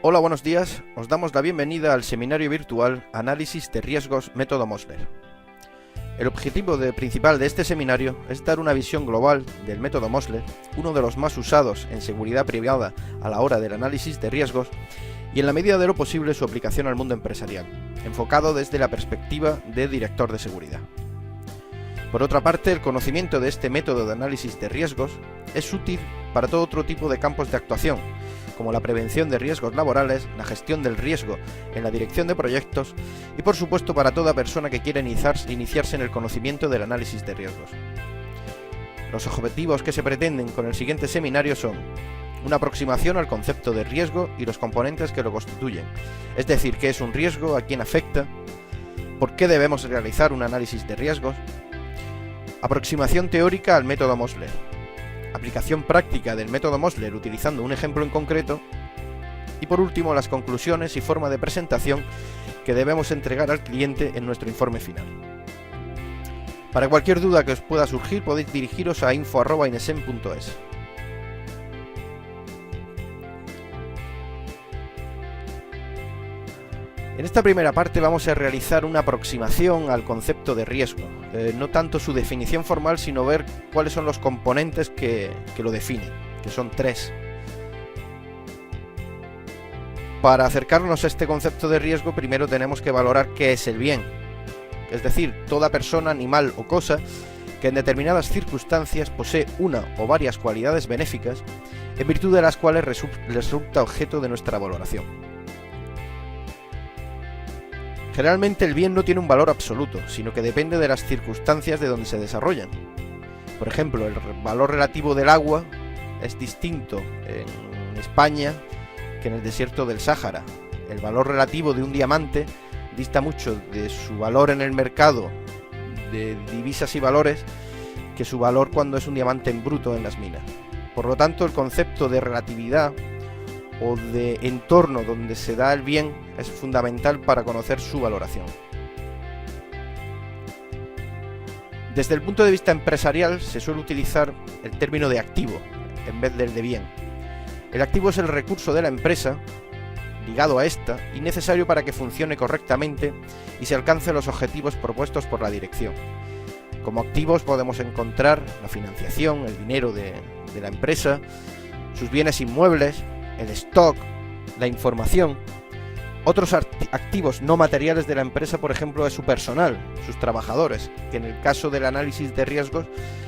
Hola, buenos días. Os damos la bienvenida al seminario virtual Análisis de Riesgos Método Mosler. El objetivo principal de este seminario es dar una visión global del método Mosler, uno de los más usados en seguridad privada a la hora del análisis de riesgos, y en la medida de lo posible su aplicación al mundo empresarial, enfocado desde la perspectiva de director de seguridad. Por otra parte, el conocimiento de este método de análisis de riesgos es útil para todo otro tipo de campos de actuación, como la prevención de riesgos laborales, la gestión del riesgo en la dirección de proyectos y, por supuesto, para toda persona que quiera iniciarse en el conocimiento del análisis de riesgos. Los objetivos que se pretenden con el siguiente seminario son una aproximación al concepto de riesgo y los componentes que lo constituyen, es decir, qué es un riesgo, a quién afecta, por qué debemos realizar un análisis de riesgos, aproximación teórica al método Mosler, aplicación práctica del método Mosler utilizando un ejemplo en concreto y, por último, las conclusiones y forma de presentación que debemos entregar al cliente en nuestro informe final. Para cualquier duda que os pueda surgir podéis dirigiros a info@inesem.es. En esta primera parte vamos a realizar una aproximación al concepto de riesgo, no tanto su definición formal, sino ver cuáles son los componentes que lo definen, que son 3. Para acercarnos a este concepto de riesgo, primero tenemos que valorar qué es el bien, es decir, toda persona, animal o cosa que en determinadas circunstancias posee una o varias cualidades benéficas, en virtud de las cuales resulta objeto de nuestra valoración. Generalmente el bien no tiene un valor absoluto, sino que depende de las circunstancias de donde se desarrollan. Por ejemplo, el valor relativo del agua es distinto en España que en el desierto del Sáhara. El valor relativo de un diamante dista mucho de su valor en el mercado de divisas y valores que su valor cuando es un diamante en bruto en las minas. Por lo tanto, el concepto de relatividad o de entorno donde se da el bien es fundamental para conocer su valoración. Desde el punto de vista empresarial se suele utilizar el término de activo en vez del de bien. El activo es el recurso de la empresa ligado a esta y necesario para que funcione correctamente y se alcancen los objetivos propuestos por la dirección. Como activos podemos encontrar la financiación, el dinero de la empresa, sus bienes inmuebles, el stock, la información. Otros activos no materiales de la empresa, por ejemplo, es su personal, sus trabajadores, que en el caso del análisis de riesgos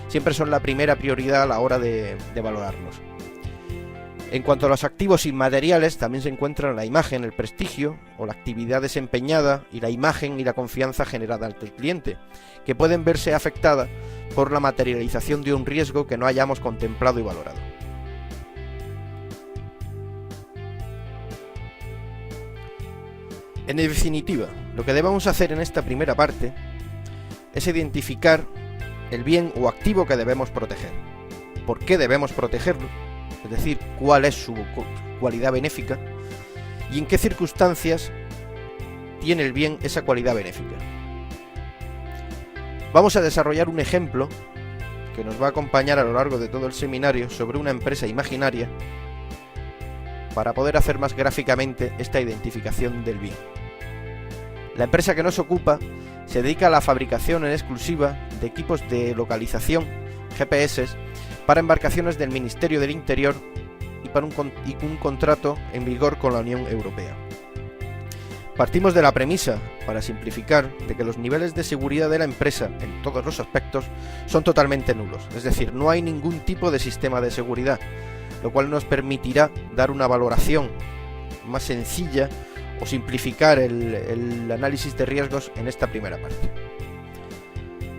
siempre son la primera prioridad a la hora de valorarlos. En cuanto a los activos inmateriales, también se encuentran la imagen, el prestigio o la actividad desempeñada y la imagen y la confianza generada ante el cliente, que pueden verse afectadas por la materialización de un riesgo que no hayamos contemplado y valorado. En definitiva, lo que debemos hacer en esta primera parte es identificar el bien o activo que debemos proteger, por qué debemos protegerlo, es decir, cuál es su cualidad benéfica y en qué circunstancias tiene el bien esa cualidad benéfica. Vamos a desarrollar un ejemplo que nos va a acompañar a lo largo de todo el seminario sobre una empresa imaginaria para poder hacer más gráficamente esta identificación del bien. La empresa que nos ocupa se dedica a la fabricación en exclusiva de equipos de localización, GPS, para embarcaciones del Ministerio del Interior y para un contrato en vigor con la Unión Europea. Partimos de la premisa, para simplificar, de que los niveles de seguridad de la empresa en todos los aspectos son totalmente nulos, es decir, no hay ningún tipo de sistema de seguridad, lo cual nos permitirá dar una valoración más sencilla o simplificar el análisis de riesgos en esta primera parte.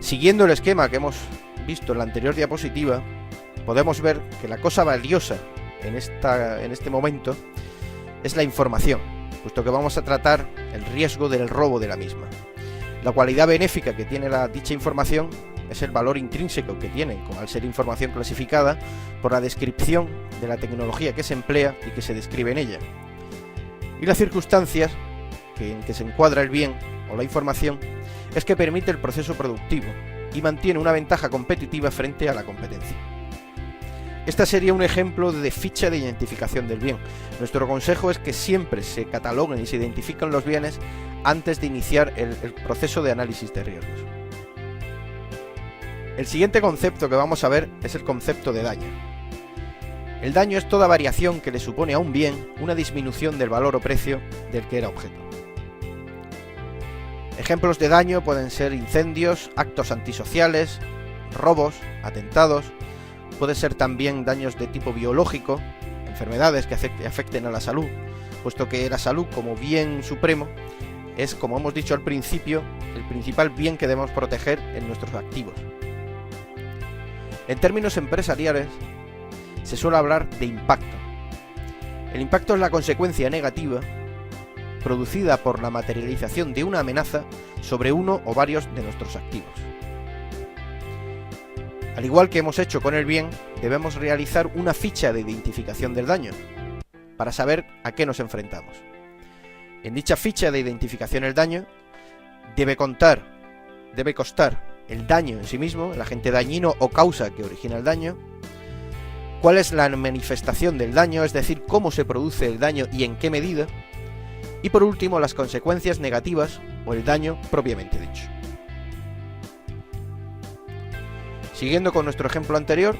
Siguiendo el esquema que hemos visto en la anterior diapositiva, podemos ver que la cosa valiosa en este momento es la información, puesto que vamos a tratar el riesgo del robo de la misma. La cualidad benéfica que tiene dicha información es el valor intrínseco que tiene, como al ser información clasificada, por la descripción de la tecnología que se emplea y que se describe en ella. Y las circunstancias en que se encuadra el bien o la información es que permite el proceso productivo y mantiene una ventaja competitiva frente a la competencia. Esta sería un ejemplo de ficha de identificación del bien. Nuestro consejo es que siempre se cataloguen y se identifiquen los bienes antes de iniciar el proceso de análisis de riesgos. El siguiente concepto que vamos a ver es el concepto de daño. El daño es toda variación que le supone a un bien una disminución del valor o precio del que era objeto. Ejemplos de daño pueden ser incendios, actos antisociales, robos, atentados. Puede ser también daños de tipo biológico, enfermedades que afecten a la salud, puesto que la salud como bien supremo es, como hemos dicho al principio, el principal bien que debemos proteger en nuestros activos. En términos empresariales, se suele hablar de impacto. El impacto es la consecuencia negativa producida por la materialización de una amenaza sobre uno o varios de nuestros activos. Al igual que hemos hecho con el bien, debemos realizar una ficha de identificación del daño, para saber a qué nos enfrentamos. En dicha ficha de identificación del daño, debe constar el daño en sí mismo, el agente dañino o causa que origina el daño, cuál es la manifestación del daño, es decir, cómo se produce el daño y en qué medida, y por último, las consecuencias negativas o el daño propiamente dicho. Siguiendo con nuestro ejemplo anterior,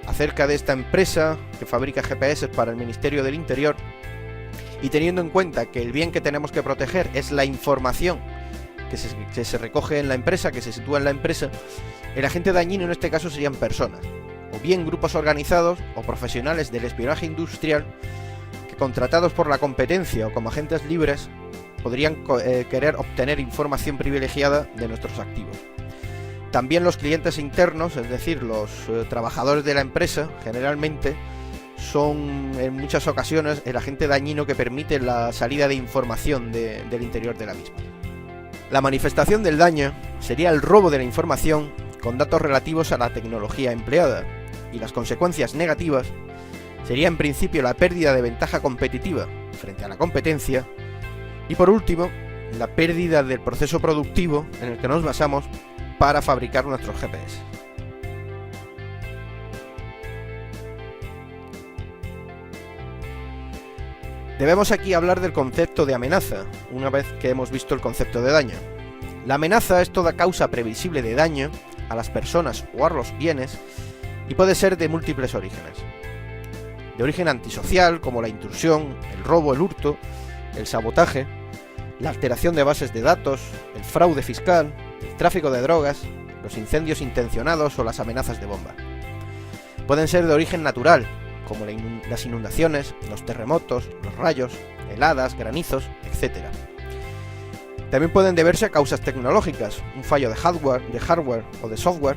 acerca de esta empresa que fabrica GPS para el Ministerio del Interior, y teniendo en cuenta que el bien que tenemos que proteger es la información que se recoge en la empresa, que se sitúa en la empresa, el agente dañino en este caso serían personas, o bien grupos organizados o profesionales del espionaje industrial que, contratados por la competencia o como agentes libres, podrían querer obtener información privilegiada de nuestros activos. También los clientes internos, es decir, los trabajadores de la empresa, generalmente son en muchas ocasiones el agente dañino que permite la salida de información del interior de la misma. La manifestación del daño sería el robo de la información con datos relativos a la tecnología empleada, y las consecuencias negativas sería en principio la pérdida de ventaja competitiva frente a la competencia, y por último, la pérdida del proceso productivo en el que nos basamos para fabricar nuestros GPS. Debemos aquí hablar del concepto de amenaza, una vez que hemos visto el concepto de daño. La amenaza es toda causa previsible de daño a las personas o a los bienes y puede ser de múltiples orígenes. De origen antisocial, como la intrusión, el robo, el hurto, el sabotaje, la alteración de bases de datos, el fraude fiscal, el tráfico de drogas, los incendios intencionados o las amenazas de bomba. Pueden ser de origen natural, como las inundaciones, los terremotos, los rayos, heladas, granizos, etc. También pueden deberse a causas tecnológicas, un fallo de hardware o de software,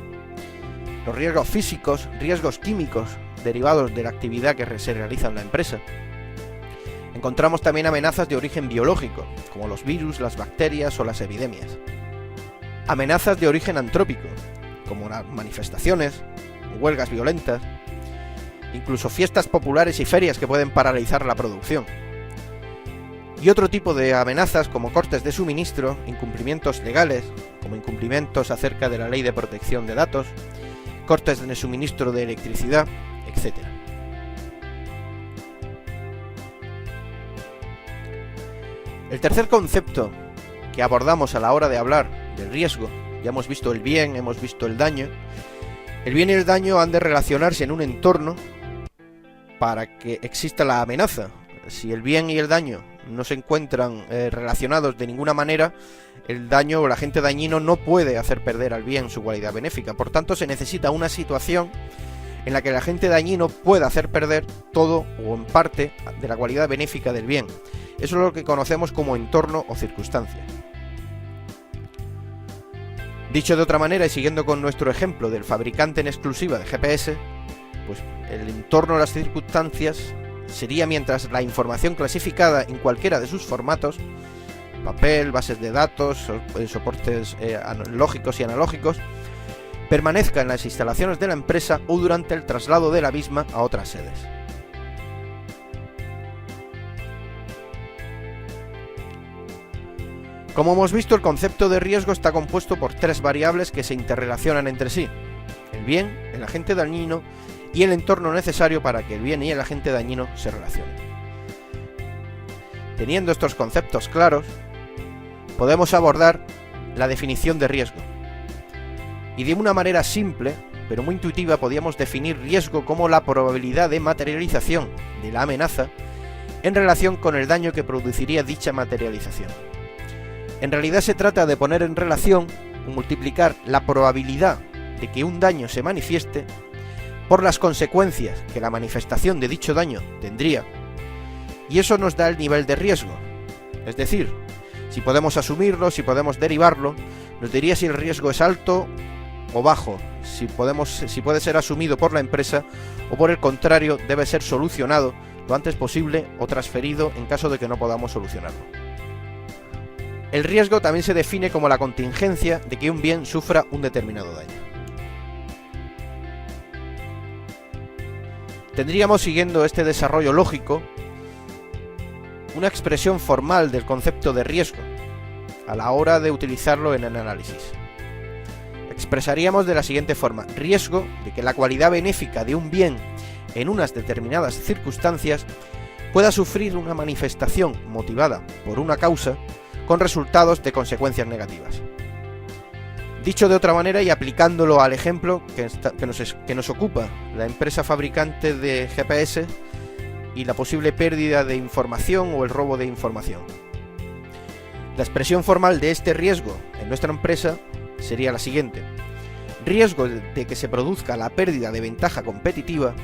los riesgos físicos, riesgos químicos derivados de la actividad que se realiza en la empresa. Encontramos también amenazas de origen biológico, como los virus, las bacterias o las epidemias. Amenazas de origen antrópico, como las manifestaciones, huelgas violentas, incluso fiestas populares y ferias que pueden paralizar la producción. Y otro tipo de amenazas como cortes de suministro, incumplimientos legales, como incumplimientos acerca de la ley de protección de datos, cortes de suministro de electricidad, etc. El tercer concepto que abordamos a la hora de hablar del riesgo, ya hemos visto el bien, hemos visto el daño. El bien y el daño han de relacionarse en un entorno para que exista la amenaza. Si el bien y el daño no se encuentran relacionados de ninguna manera, el daño o el agente dañino no puede hacer perder al bien su cualidad benéfica. Por tanto, se necesita una situación en la que el agente dañino pueda hacer perder todo o en parte de la cualidad benéfica del bien. Eso es lo que conocemos como entorno o circunstancia. Dicho de otra manera y siguiendo con nuestro ejemplo del fabricante en exclusiva de GPS, pues el entorno o las circunstancias sería mientras la información clasificada en cualquiera de sus formatos, papel, bases de datos, soportes lógicos y analógicos, permanezca en las instalaciones de la empresa o durante el traslado de la misma a otras sedes. Como hemos visto, el concepto de riesgo está compuesto por tres variables que se interrelacionan entre sí: el bien, el agente dañino y el entorno necesario para que el bien y el agente dañino se relacionen. Teniendo estos conceptos claros, podemos abordar la definición de riesgo. Y de una manera simple, pero muy intuitiva, podríamos definir riesgo como la probabilidad de materialización de la amenaza en relación con el daño que produciría dicha materialización. En realidad se trata de poner en relación o multiplicar la probabilidad de que un daño se manifieste por las consecuencias que la manifestación de dicho daño tendría, y eso nos da el nivel de riesgo. Es decir, si podemos asumirlo, si podemos derivarlo, nos diría si el riesgo es alto o bajo, si puede ser asumido por la empresa o por el contrario debe ser solucionado lo antes posible o transferido en caso de que no podamos solucionarlo. El riesgo también se define como la contingencia de que un bien sufra un determinado daño. Tendríamos, siguiendo este desarrollo lógico, una expresión formal del concepto de riesgo a la hora de utilizarlo en el análisis. Expresaríamos de la siguiente forma: riesgo de que la cualidad benéfica de un bien en unas determinadas circunstancias pueda sufrir una manifestación motivada por una causa con resultados de consecuencias negativas. Dicho de otra manera y aplicándolo al ejemplo que nos ocupa, la empresa fabricante de GPS y la posible pérdida de información o el robo de información. La expresión formal de este riesgo en nuestra empresa sería la siguiente: riesgo de que se produzca la pérdida de ventaja competitiva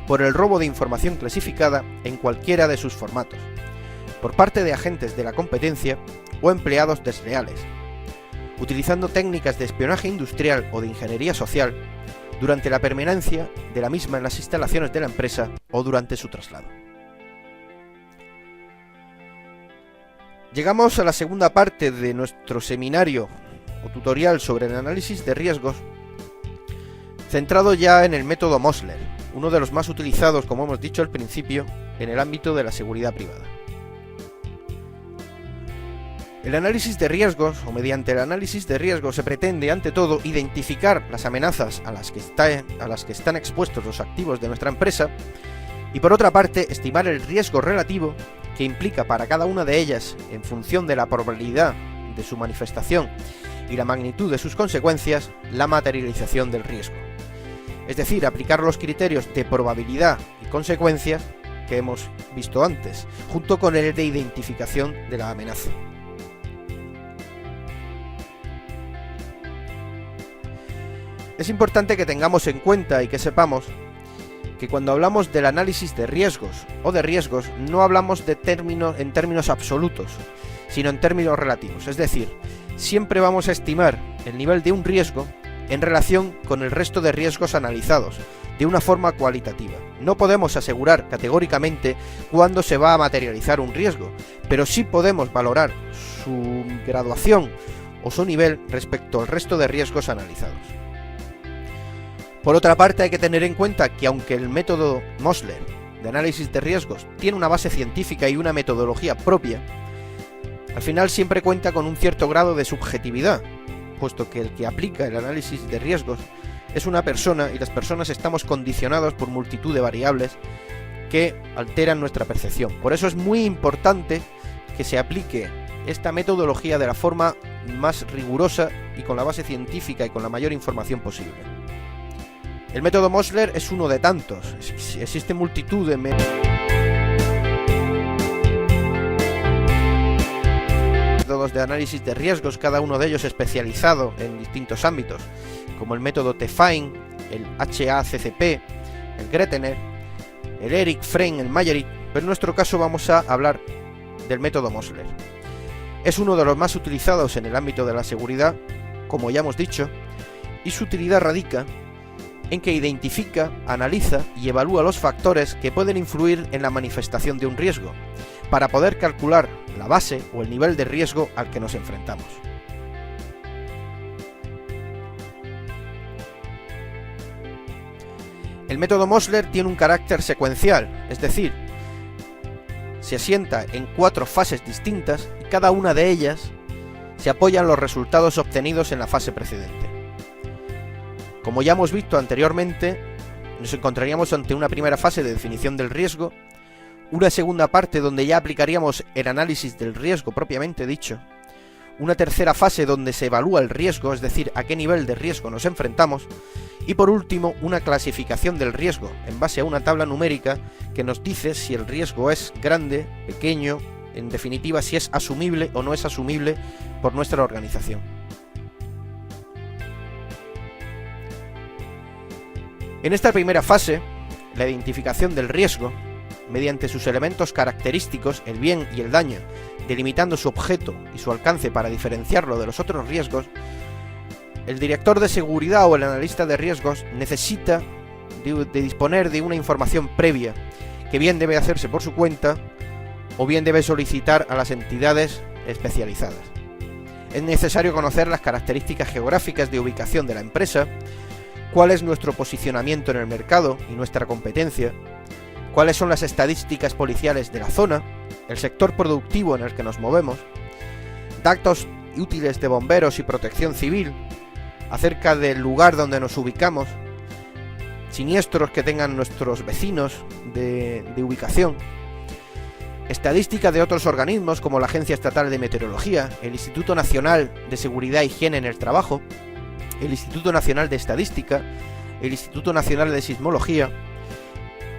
por el robo de información clasificada en cualquiera de sus formatos, por parte de agentes de la competencia o empleados desleales, utilizando técnicas de espionaje industrial o de ingeniería social durante la permanencia de la misma en las instalaciones de la empresa o durante su traslado. Llegamos a la segunda parte de nuestro seminario o tutorial sobre el análisis de riesgos, centrado ya en el método Mosler, uno de los más utilizados, como hemos dicho al principio, en el ámbito de la seguridad privada. El análisis de riesgos, o mediante el análisis de riesgos, se pretende, ante todo, identificar las amenazas a las que están expuestos los activos de nuestra empresa y, por otra parte, estimar el riesgo relativo que implica para cada una de ellas en función de la probabilidad de su manifestación y la magnitud de sus consecuencias, la materialización del riesgo. Es decir, aplicar los criterios de probabilidad y consecuencias que hemos visto antes, junto con el de identificación de la amenaza. Es importante que tengamos en cuenta y que sepamos que cuando hablamos del análisis de riesgos o de riesgos no hablamos en términos absolutos, sino en términos relativos. Es decir, siempre vamos a estimar el nivel de un riesgo en relación con el resto de riesgos analizados, de una forma cualitativa. No podemos asegurar categóricamente cuándo se va a materializar un riesgo, pero sí podemos valorar su graduación o su nivel respecto al resto de riesgos analizados. Por otra parte, hay que tener en cuenta que aunque el método Mosler de análisis de riesgos tiene una base científica y una metodología propia, al final siempre cuenta con un cierto grado de subjetividad, puesto que el que aplica el análisis de riesgos es una persona y las personas estamos condicionados por multitud de variables que alteran nuestra percepción. Por eso es muy importante que se aplique esta metodología de la forma más rigurosa y con la base científica y con la mayor información posible. El método Mosler es uno de tantos. Existe multitud de métodos de análisis de riesgos, cada uno de ellos especializado en distintos ámbitos, como el método T-FINE, el HACCP, el Gretener, el Eric Frein, el Mayerik, pero en nuestro caso vamos a hablar del método Mosler. Es uno de los más utilizados en el ámbito de la seguridad, como ya hemos dicho, y su utilidad radica en que identifica, analiza y evalúa los factores que pueden influir en la manifestación de un riesgo, para poder calcular la base o el nivel de riesgo al que nos enfrentamos. El método Mosler tiene un carácter secuencial, es decir, se asienta en 4 fases distintas y cada una de ellas se apoya en los resultados obtenidos en la fase precedente. Como ya hemos visto anteriormente, nos encontraríamos ante una primera fase de definición del riesgo, una segunda parte donde ya aplicaríamos el análisis del riesgo propiamente dicho, una tercera fase donde se evalúa el riesgo, es decir, a qué nivel de riesgo nos enfrentamos, y por último, una clasificación del riesgo en base a una tabla numérica que nos dice si el riesgo es grande, pequeño, en definitiva si es asumible o no es asumible por nuestra organización. En esta primera fase, la identificación del riesgo, mediante sus elementos característicos, el bien y el daño, delimitando su objeto y su alcance para diferenciarlo de los otros riesgos, el director de seguridad o el analista de riesgos necesita de disponer de una información previa, que bien debe hacerse por su cuenta o bien debe solicitar a las entidades especializadas. Es necesario conocer las características geográficas de ubicación de la empresa, cuál es nuestro posicionamiento en el mercado y nuestra competencia, cuáles son las estadísticas policiales de la zona, el sector productivo en el que nos movemos, datos útiles de bomberos y protección civil, acerca del lugar donde nos ubicamos, siniestros que tengan nuestros vecinos de ubicación, estadística de otros organismos como la Agencia Estatal de Meteorología, el Instituto Nacional de Seguridad e Higiene en el Trabajo, el Instituto Nacional de Estadística, el Instituto Nacional de Sismología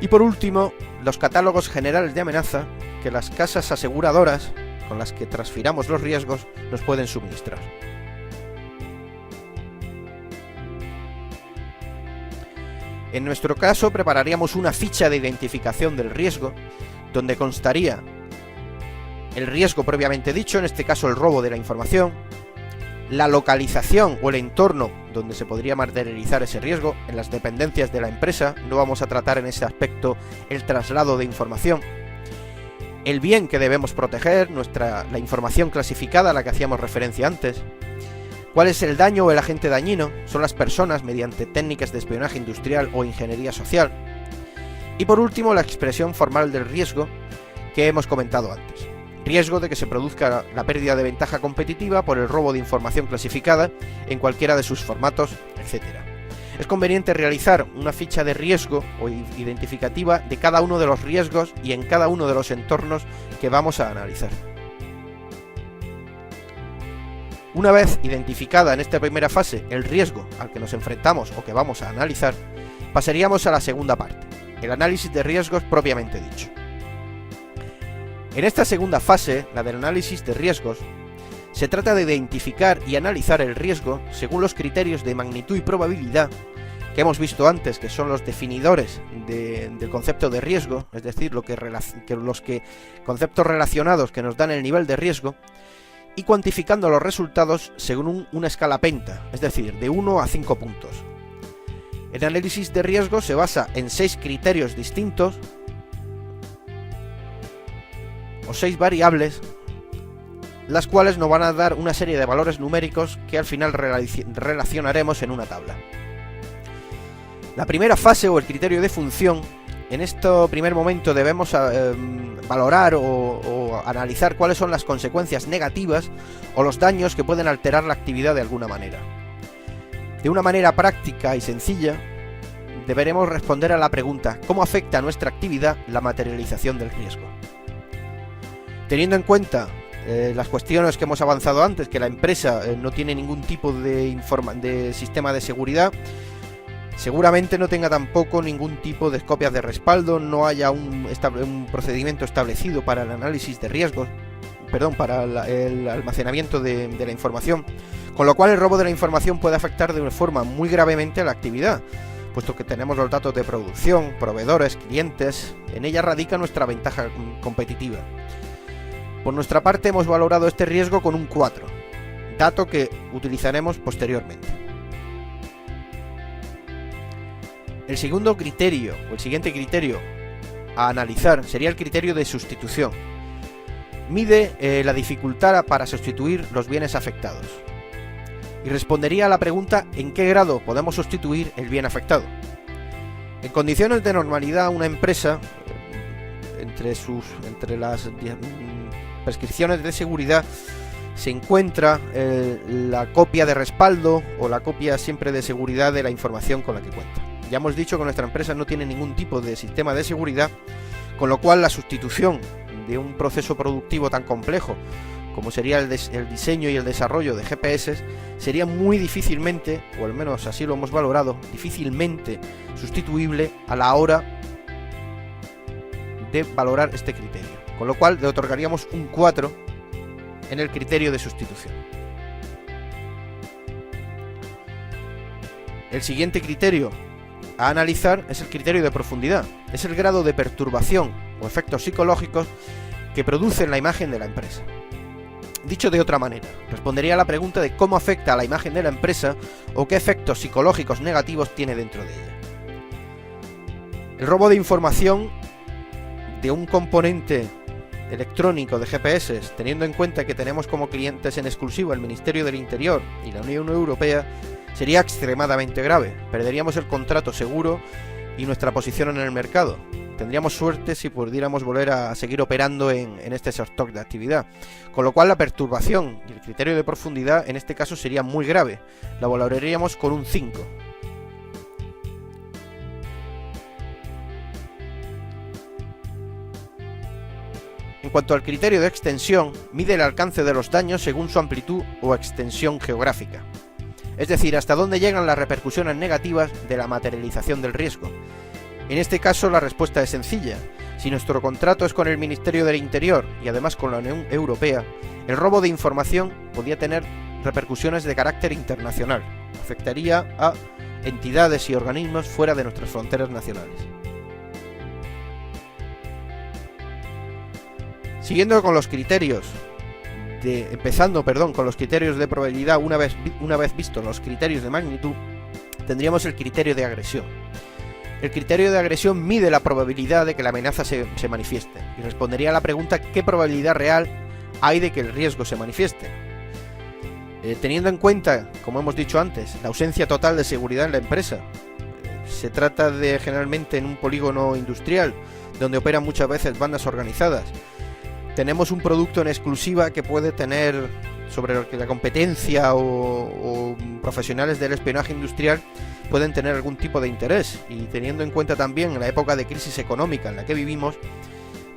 y por último los catálogos generales de amenaza que las casas aseguradoras con las que transfiramos los riesgos nos pueden suministrar. En nuestro caso prepararíamos una ficha de identificación del riesgo donde constaría el riesgo previamente dicho, en este caso el robo de la información, la localización o el entorno donde se podría materializar ese riesgo, en las dependencias de la empresa, no vamos a tratar en ese aspecto el traslado de información, el bien que debemos proteger, la información clasificada a la que hacíamos referencia antes, cuál es el daño o el agente dañino, son las personas mediante técnicas de espionaje industrial o ingeniería social, y por último la expresión formal del riesgo que hemos comentado antes. Riesgo de que se produzca la pérdida de ventaja competitiva por el robo de información clasificada en cualquiera de sus formatos, etc. Es conveniente realizar una ficha de riesgo o identificativa de cada uno de los riesgos y en cada uno de los entornos que vamos a analizar. Una vez identificada en esta primera fase el riesgo al que nos enfrentamos o que vamos a analizar, pasaríamos a la segunda parte, el análisis de riesgos propiamente dicho. En esta segunda fase, la del análisis de riesgos, se trata de identificar y analizar el riesgo según los criterios de magnitud y probabilidad que hemos visto antes, que son los definidores del concepto de riesgo, es decir, los conceptos relacionados que nos dan el nivel de riesgo, y cuantificando los resultados según una escala penta, es decir, de 1 a 5 puntos. El análisis de riesgo se basa en 6 criterios distintos, o 6 variables, las cuales nos van a dar una serie de valores numéricos que al final relacionaremos en una tabla. La primera fase o el criterio de función, en este primer momento debemos valorar o analizar cuáles son las consecuencias negativas o los daños que pueden alterar la actividad de alguna manera. De una manera práctica y sencilla, deberemos responder a la pregunta: ¿cómo afecta a nuestra actividad la materialización del riesgo? Teniendo en cuenta las cuestiones que hemos avanzado antes, que la empresa no tiene ningún tipo de sistema de seguridad, seguramente no tenga tampoco ningún tipo de copias de respaldo, no haya un procedimiento establecido para el análisis de riesgos, para el almacenamiento de la información, con lo cual el robo de la información puede afectar de una forma muy gravemente a la actividad, puesto que tenemos los datos de producción, proveedores, clientes, en ella radica nuestra ventaja competitiva. Por nuestra parte hemos valorado este riesgo con un 4, dato que utilizaremos posteriormente. El segundo criterio, o el siguiente criterio a analizar, sería el criterio de sustitución. Mide la dificultad para sustituir los bienes afectados. Y respondería a la pregunta: ¿en qué grado podemos sustituir el bien afectado? En condiciones de normalidad, una empresa, entre las prescripciones de seguridad, se encuentra la copia de respaldo o la copia siempre de seguridad de la información con la que cuenta. Ya hemos dicho que nuestra empresa no tiene ningún tipo de sistema de seguridad, con lo cual la sustitución de un proceso productivo tan complejo como sería el diseño y el desarrollo de GPS sería muy difícilmente, o al menos así lo hemos valorado, difícilmente sustituible a la hora de valorar este criterio, con lo cual le otorgaríamos un 4 en el criterio de sustitución. El siguiente criterio a analizar es el criterio de profundidad. Es el grado de perturbación o efectos psicológicos que producen la imagen de la empresa. Dicho de otra manera, respondería a la pregunta de cómo afecta a la imagen de la empresa o qué efectos psicológicos negativos tiene dentro de ella. El robo de información de un componente electrónico de GPS, teniendo en cuenta que tenemos como clientes en exclusiva el Ministerio del Interior y la Unión Europea, sería extremadamente grave. Perderíamos el contrato seguro y nuestra posición en el mercado. Tendríamos suerte si pudiéramos volver a seguir operando en este sector de actividad, con lo cual la perturbación y el criterio de profundidad en este caso sería muy grave. La valoraríamos con un 5. En cuanto al criterio de extensión, mide el alcance de los daños según su amplitud o extensión geográfica. Es decir, hasta dónde llegan las repercusiones negativas de la materialización del riesgo. En este caso la respuesta es sencilla. Si nuestro contrato es con el Ministerio del Interior y además con la Unión Europea, el robo de información podría tener repercusiones de carácter internacional. Afectaría a entidades y organismos fuera de nuestras fronteras nacionales. Siguiendo con los criterios con los criterios de probabilidad, una vez vistos los criterios de magnitud, tendríamos el criterio de agresión. El criterio de agresión mide la probabilidad de que la amenaza se manifieste y respondería a la pregunta ¿qué probabilidad real hay de que el riesgo se manifieste? Teniendo en cuenta, como hemos dicho antes, la ausencia total de seguridad en la empresa, se trata de generalmente en un polígono industrial donde operan muchas veces bandas organizadas. Tenemos un producto en exclusiva que puede tener, sobre lo que la competencia o profesionales del espionaje industrial pueden tener algún tipo de interés, y teniendo en cuenta también la época de crisis económica en la que vivimos,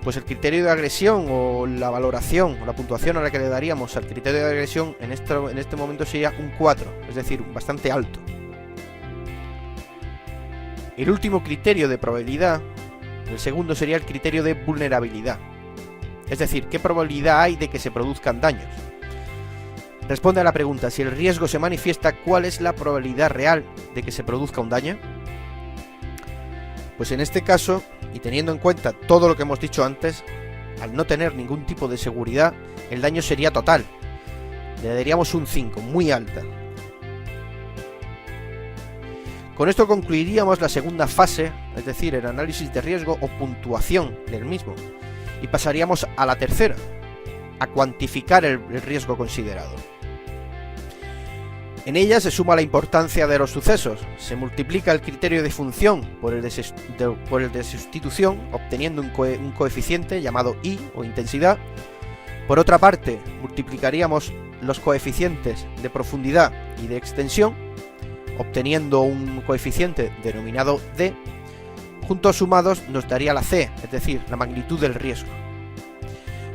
pues el criterio de agresión o la valoración o la puntuación a la que le daríamos al criterio de agresión en este momento sería un 4, es decir, bastante alto. El último criterio de probabilidad, el segundo, sería el criterio de vulnerabilidad. Es decir, ¿qué probabilidad hay de que se produzcan daños? Responde a la pregunta, si el riesgo se manifiesta, ¿cuál es la probabilidad real de que se produzca un daño? Pues en este caso, y teniendo en cuenta todo lo que hemos dicho antes, al no tener ningún tipo de seguridad, el daño sería total. Le daríamos un 5, muy alta. Con esto concluiríamos la segunda fase, es decir, el análisis de riesgo o puntuación del mismo. Y pasaríamos a la tercera, a cuantificar el riesgo considerado. En ella se suma la importancia de los sucesos, se multiplica el criterio de función por el de sustitución, obteniendo un coeficiente llamado I o intensidad. Por otra parte, multiplicaríamos los coeficientes de profundidad y de extensión, obteniendo un coeficiente denominado D. Juntos sumados nos daría la C, es decir, la magnitud del riesgo.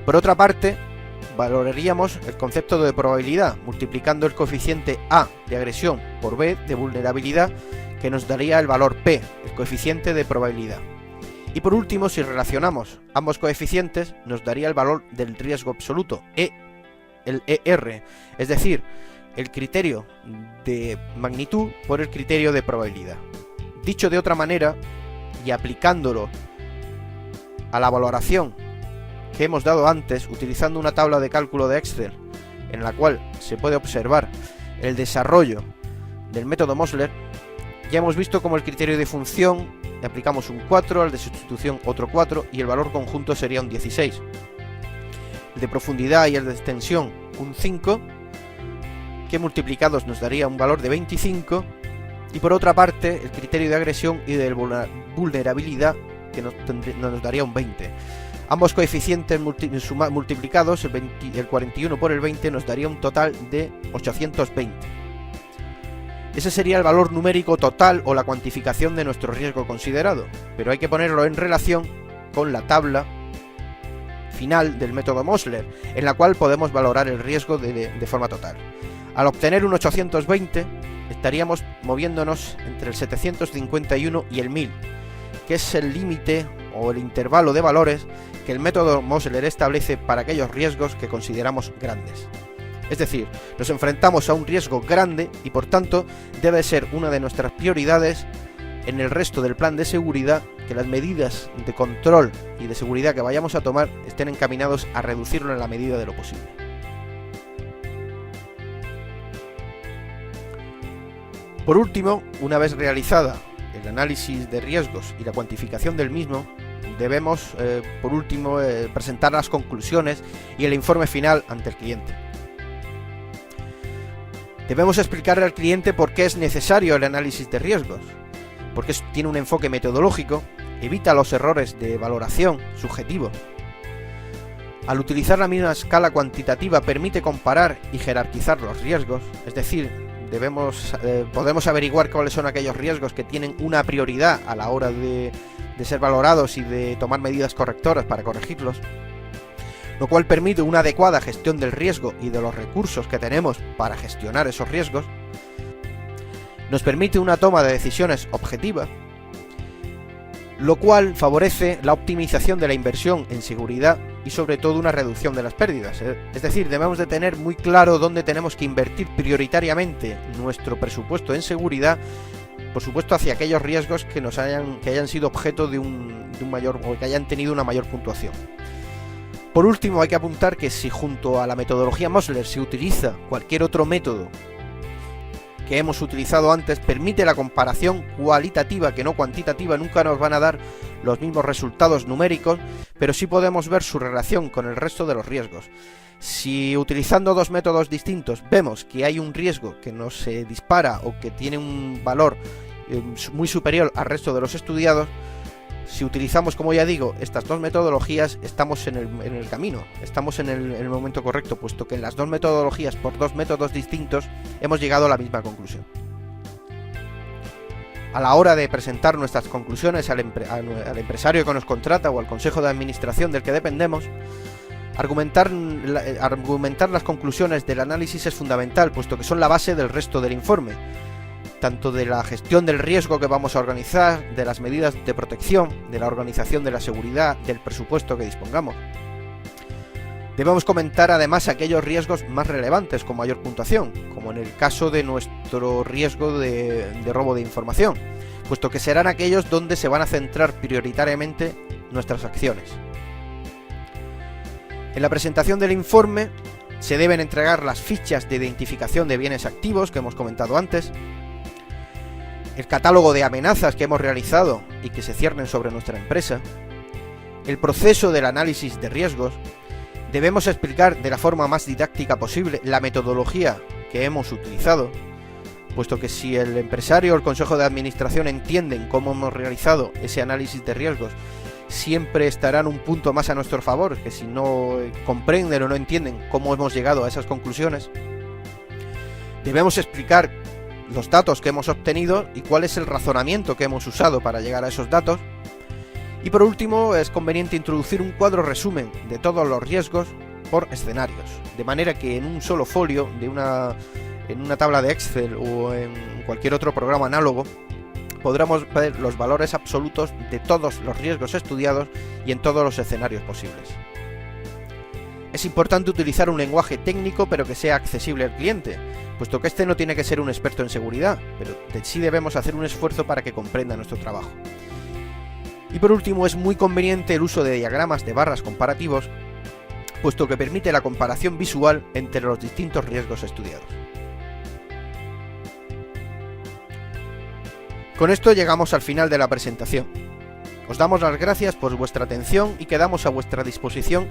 Por otra parte, valoraríamos el concepto de probabilidad, multiplicando el coeficiente A de agresión por B de vulnerabilidad, que nos daría el valor P, el coeficiente de probabilidad. Y por último, si relacionamos ambos coeficientes, nos daría el valor del riesgo absoluto, el ER, es decir, el criterio de magnitud por el criterio de probabilidad. Dicho de otra manera, y aplicándolo a la valoración que hemos dado antes, utilizando una tabla de cálculo de Excel en la cual se puede observar el desarrollo del método Mosler, ya hemos visto cómo el criterio de función le aplicamos un 4, al de sustitución otro 4 y el valor conjunto sería un 16. El de profundidad y el de extensión un 5, que multiplicados nos daría un valor de 25. Y por otra parte, el criterio de agresión y de vulnerabilidad, que nos daría un 20. Ambos coeficientes multiplicados, el 41 por el 20, nos daría un total de 820. Ese sería el valor numérico total o la cuantificación de nuestro riesgo considerado, pero hay que ponerlo en relación con la tabla final del método Mosler, en la cual podemos valorar el riesgo de forma total. Al obtener un 820, estaríamos moviéndonos entre el 751 y el 1000, que es el límite o el intervalo de valores que el método Mosler establece para aquellos riesgos que consideramos grandes. Es decir, nos enfrentamos a un riesgo grande y por tanto debe ser una de nuestras prioridades en el resto del plan de seguridad que las medidas de control y de seguridad que vayamos a tomar estén encaminados a reducirlo en la medida de lo posible. Por último, una vez realizada el análisis de riesgos y la cuantificación del mismo, debemos, presentar las conclusiones y el informe final ante el cliente. Debemos explicarle al cliente por qué es necesario el análisis de riesgos, porque tiene un enfoque metodológico, evita los errores de valoración subjetivo. Al utilizar la misma escala cuantitativa permite comparar y jerarquizar los riesgos, es decir, podemos averiguar cuáles son aquellos riesgos que tienen una prioridad a la hora de ser valorados y de tomar medidas correctoras para corregirlos, lo cual permite una adecuada gestión del riesgo y de los recursos que tenemos para gestionar esos riesgos. Nos permite una toma de decisiones objetiva, lo cual favorece la optimización de la inversión en seguridad y sobre todo una reducción de las pérdidas. Es decir, debemos de tener muy claro dónde tenemos que invertir prioritariamente nuestro presupuesto en seguridad, por supuesto hacia aquellos riesgos que hayan sido objeto de un mayor o que hayan tenido una mayor puntuación. Por último, hay que apuntar que si junto a la metodología Mosler se utiliza cualquier otro método que hemos utilizado antes, permite la comparación cualitativa que no cuantitativa. Nunca nos van a dar los mismos resultados numéricos, pero sí podemos ver su relación con el resto de los riesgos. Si utilizando dos métodos distintos vemos que hay un riesgo que nos dispara o que tiene un valor muy superior al resto de los estudiados, si utilizamos, como ya digo, estas dos metodologías, estamos en el camino, estamos en el momento correcto, puesto que en las dos metodologías, por dos métodos distintos, hemos llegado a la misma conclusión. A la hora de presentar nuestras conclusiones al empresario que nos contrata o al consejo de administración del que dependemos, argumentar las conclusiones del análisis es fundamental, puesto que son la base del resto del informe, tanto de la gestión del riesgo que vamos a organizar, de las medidas de protección, de la organización de la seguridad, del presupuesto que dispongamos. Debemos comentar además aquellos riesgos más relevantes con mayor puntuación, como en el caso de nuestro riesgo de robo de información, puesto que serán aquellos donde se van a centrar prioritariamente nuestras acciones. En la presentación del informe se deben entregar las fichas de identificación de bienes activos que hemos comentado antes, el catálogo de amenazas que hemos realizado y que se ciernen sobre nuestra empresa, el proceso del análisis de riesgos. Debemos explicar de la forma más didáctica posible la metodología que hemos utilizado, puesto que si el empresario o el consejo de administración entienden cómo hemos realizado ese análisis de riesgos, siempre estarán un punto más a nuestro favor que si no comprenden o no entienden cómo hemos llegado a esas conclusiones. Debemos explicar los datos que hemos obtenido y cuál es el razonamiento que hemos usado para llegar a esos datos. Y por último, es conveniente introducir un cuadro resumen de todos los riesgos por escenarios, de manera que en un solo folio, en una tabla de Excel o en cualquier otro programa análogo, podremos ver los valores absolutos de todos los riesgos estudiados y en todos los escenarios posibles. Es importante utilizar un lenguaje técnico pero que sea accesible al cliente, puesto que este no tiene que ser un experto en seguridad, pero sí debemos hacer un esfuerzo para que comprenda nuestro trabajo. Y por último, es muy conveniente el uso de diagramas de barras comparativos, puesto que permite la comparación visual entre los distintos riesgos estudiados. Con esto llegamos al final de la presentación. Os damos las gracias por vuestra atención y quedamos a vuestra disposición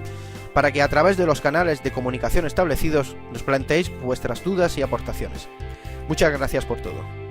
para que a través de los canales de comunicación establecidos nos planteéis vuestras dudas y aportaciones. Muchas gracias por todo.